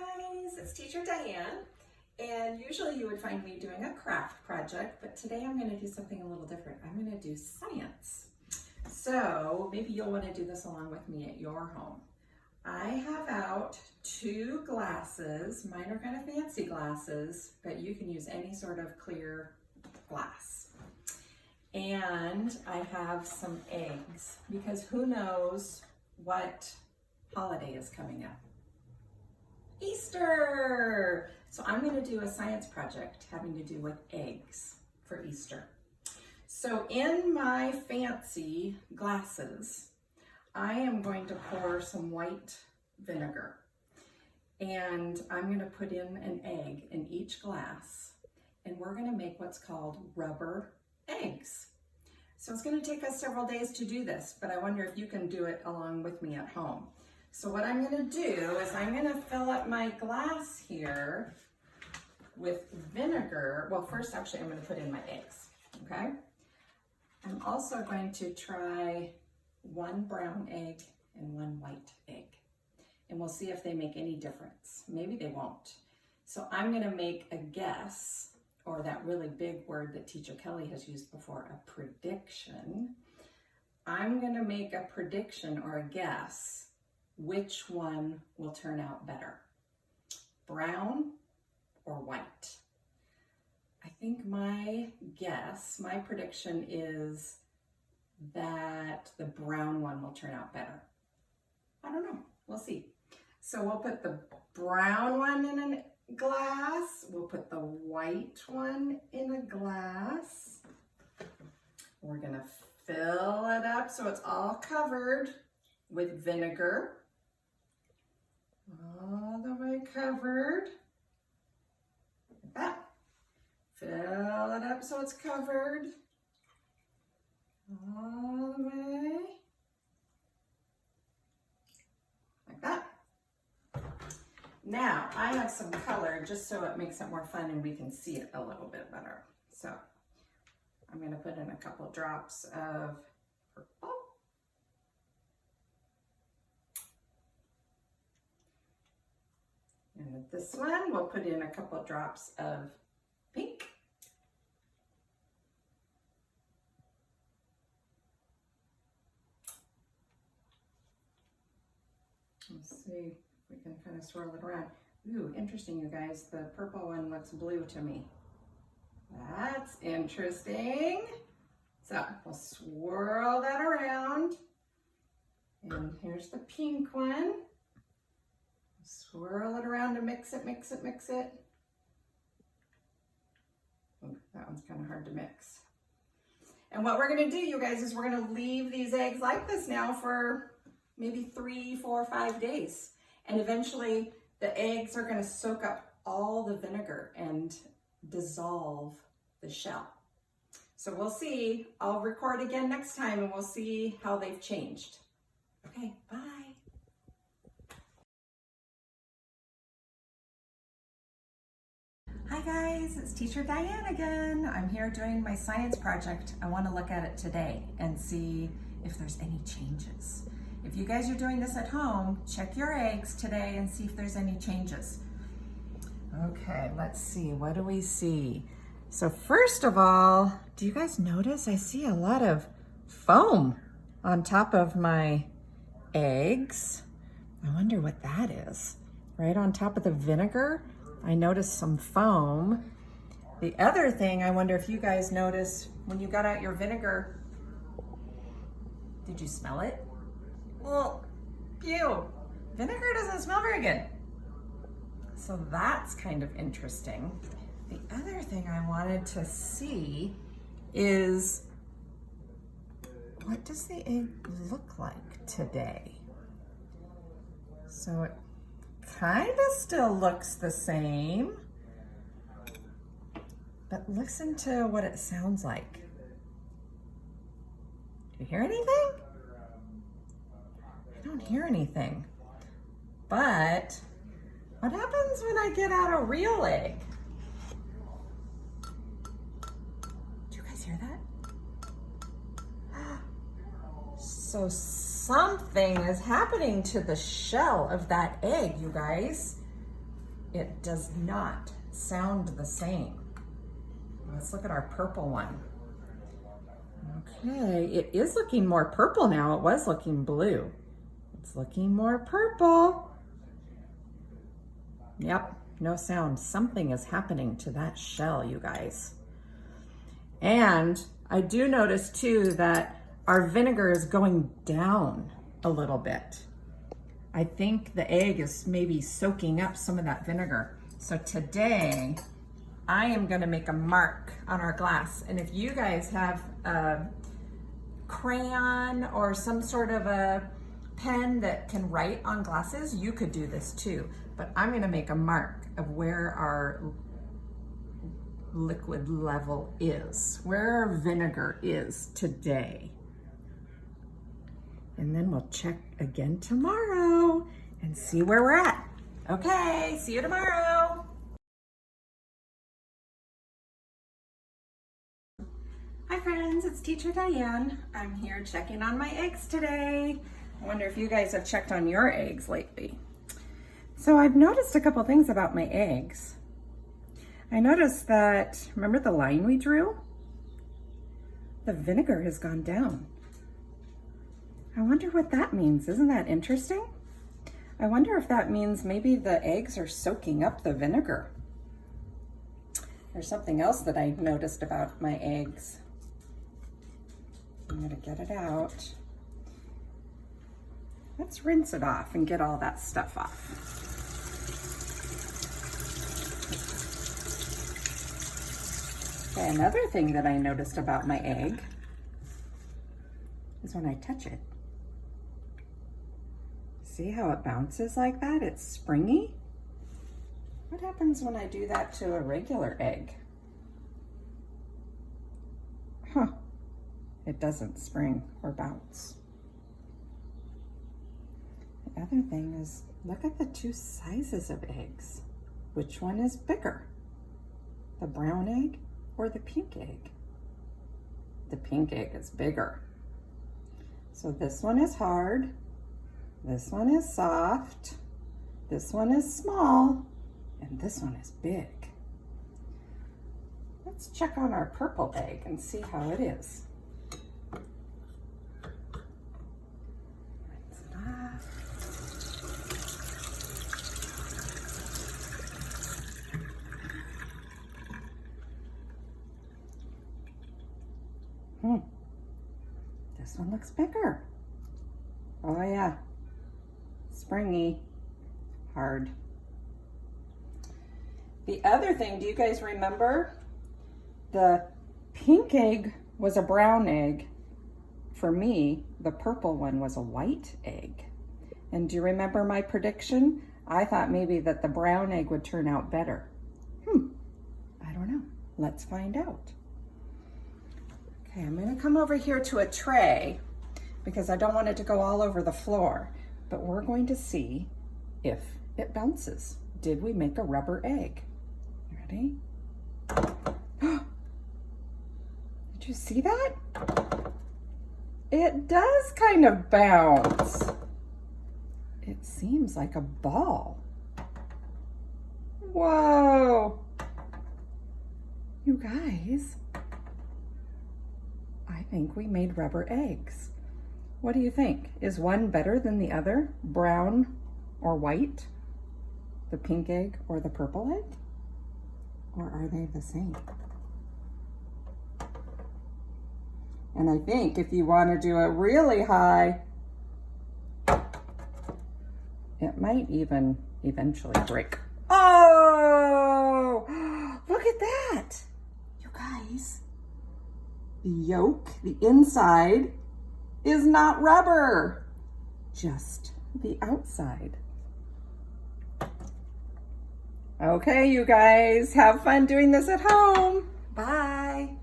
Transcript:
guys, it's Teacher Diane, and usually you would find me doing a craft project, but today I'm going to do something a little different. I'm going to do science. So maybe you'll want to do this along with me at your home. I have out 2 glasses. Mine are kind of fancy glasses, but you can use any sort of clear glass. And I have some eggs, because who knows what holiday is coming up. Easter! So I'm going to do a science project having to do with eggs for Easter. So in my fancy glasses, I am going to pour some white vinegar, and I'm going to put in an egg in each glass, and we're going to make what's called rubber eggs. So it's going to take us several days to do this, but I wonder if you can do it along with me at home. So what I'm going to do is I'm going to fill up my glass here with vinegar. Well, first actually I'm going to put in my eggs, okay? I'm also going to try 1 brown egg and 1 white egg, and we'll see if they make any difference. Maybe they won't. So I'm going to make a guess, or that really big word that Teacher Kelly has used before, a prediction. I'm going to make a prediction or a guess which one will turn out better, brown or white. I think my guess, my prediction is that the brown one will turn out better. I don't know, we'll see. So we'll put the brown one in a glass, we'll put the white one in a glass. We're gonna fill it up so it's all covered with vinegar. All the way covered, like that. Fill it up so it's covered, all the way, like that. Now, I have some color just so it makes it more fun and we can see it a little bit better. So, I'm going to put in a couple drops of purple. And with this one, we'll put in a couple drops of pink. Let's see if we can kind of swirl it around. Ooh, interesting, you guys. The purple one looks blue to me. That's interesting. So we'll swirl that around. And here's the pink one. Swirl it around to mix it, mix it, mix it. Ooh, that one's kind of hard to mix. And what we're going to do, you guys, is we're going to leave these eggs like this now for maybe 3, 4, 5 days. And eventually the eggs are going to soak up all the vinegar and dissolve the shell. So we'll see. I'll record again next time and we'll see how they've changed. Okay, bye. Hi guys, it's Teacher Diane again. I'm here doing my science project. I want to look at it today and see if there's any changes. If you guys are doing this at home, check your eggs today and see if there's any changes. Okay, let's see. What do we see? So first of all, do you guys notice I see a lot of foam on top of my eggs? I wonder what that is. Right on top of the vinegar, I noticed some foam. The other thing, I wonder if you guys noticed when you got out your vinegar, did you smell it? Well, ew, vinegar doesn't smell very good. So that's kind of interesting. The other thing I wanted to see is, what does the egg look like today? So it kind of still looks the same, but listen to what it sounds like. Do you hear anything? I don't hear anything. But what happens when I get out a real egg? Do you guys hear that? So something is happening to the shell of that egg, you guys. it does not sound the same. Let's look at our purple one. Okay, it is looking more purple now. It was looking blue. It's looking more purple. Yep, no sound. Something is happening to that shell, you guys. And I do notice too that our vinegar is going down a little bit. I think the egg is maybe soaking up some of that vinegar. So today, I am gonna make a mark on our glass. And if you guys have a crayon or some sort of a pen that can write on glasses, you could do this too. But I'm gonna make a mark of where our liquid level is, where our vinegar is today. And then we'll check again tomorrow and see where we're at. Okay, see you tomorrow. Hi friends, it's Teacher Diane. I'm here checking on my eggs today. I wonder if you guys have checked on your eggs lately. So I've noticed a couple things about my eggs. I noticed that, remember the line we drew? The vinegar has gone down. I wonder what that means. Isn't that interesting? I wonder if that means maybe the eggs are soaking up the vinegar. There's something else that I noticed about my eggs. I'm gonna get it out. Let's rinse it off and get all that stuff off. Okay, another thing that I noticed about my egg is when I touch it. See how it bounces like that? It's springy. What happens when I do that to a regular egg? Huh, it doesn't spring or bounce. The other thing is, look at the two sizes of eggs. Which one is bigger? The brown egg or the pink egg? The pink egg is bigger. So this one is hard. This one is soft, this one is small, and this one is big. Let's check on our purple egg and see how it is. Rinse it off. This one looks bigger. Oh yeah. Springy, hard. The other thing, do you guys remember? The pink egg was a brown egg. For me, the purple one was a white egg. And do you remember my prediction? I thought maybe that the brown egg would turn out better. I don't know. Let's find out. Okay, I'm gonna come over here to a tray because I don't want it to go all over the floor. But we're going to see if it bounces. Did we make a rubber egg? Ready? Did you see that? It does kind of bounce. It seems like a ball. Whoa. You guys, I think we made rubber eggs. What do you think? Is one better than the other? Brown or white? The pink egg or the purple egg? Or are they the same? And I think if you want to do it really high, it might even eventually break. Oh, look at that. You guys, the yolk, the inside, is not rubber, just the outside. Okay, you guys, have fun doing this at home. Bye.